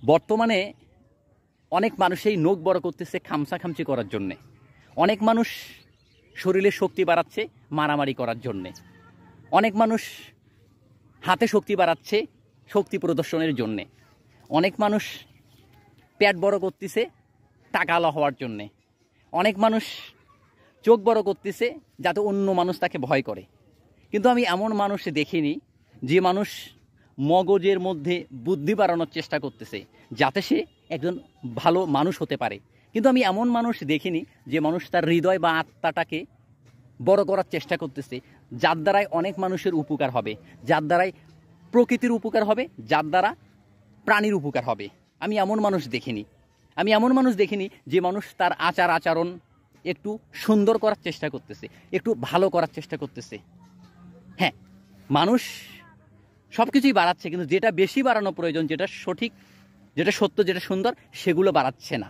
বর্তমানে অনেক মানুষই নখ বড় করতেছে খামসাখামচি করার জন্যে। অনেক মানুষ শরীরের শক্তি বাড়াচ্ছে মারামারি করার জন্যে। অনেক মানুষ হাতে শক্তি বাড়াচ্ছে শক্তি প্রদর্শনের জন্যে। অনেক মানুষ পেট বড় করতেছে টাকাওয়ালা হওয়ার জন্যে। অনেক মানুষ চোখ বড় করতেছে যাতে অন্য মানুষ তাকে ভয় করে। কিন্তু আমি এমন মানুষ দেখিনি যে মানুষ মগজের মধ্যে বুদ্ধি বাড়ানোর চেষ্টা করতেছে যাতে সে একজন ভালো মানুষ হতে পারে। কিন্তু আমি এমন মানুষ দেখিনি যে মানুষ তার হৃদয় বা আত্মাটাকে বড় করার চেষ্টা করতেছে, যার দ্বারাই অনেক মানুষের উপকার হবে, যার দ্বারাই প্রকৃতির উপকার হবে, যার দ্বারা প্রাণীর উপকার হবে। আমি এমন মানুষ দেখিনি। আমি এমন মানুষ দেখিনি যে মানুষ তার আচার আচরণ একটু সুন্দর করার চেষ্টা করতেছে, একটু ভালো করার চেষ্টা করতেছে। হ্যাঁ, মানুষ সব কিছুই বাড়াচ্ছে, কিন্তু যেটা বেশি বাড়ানো প্রয়োজন, যেটা সঠিক, যেটা সত্য, যেটা সুন্দর, সেগুলো বাড়াচ্ছে না।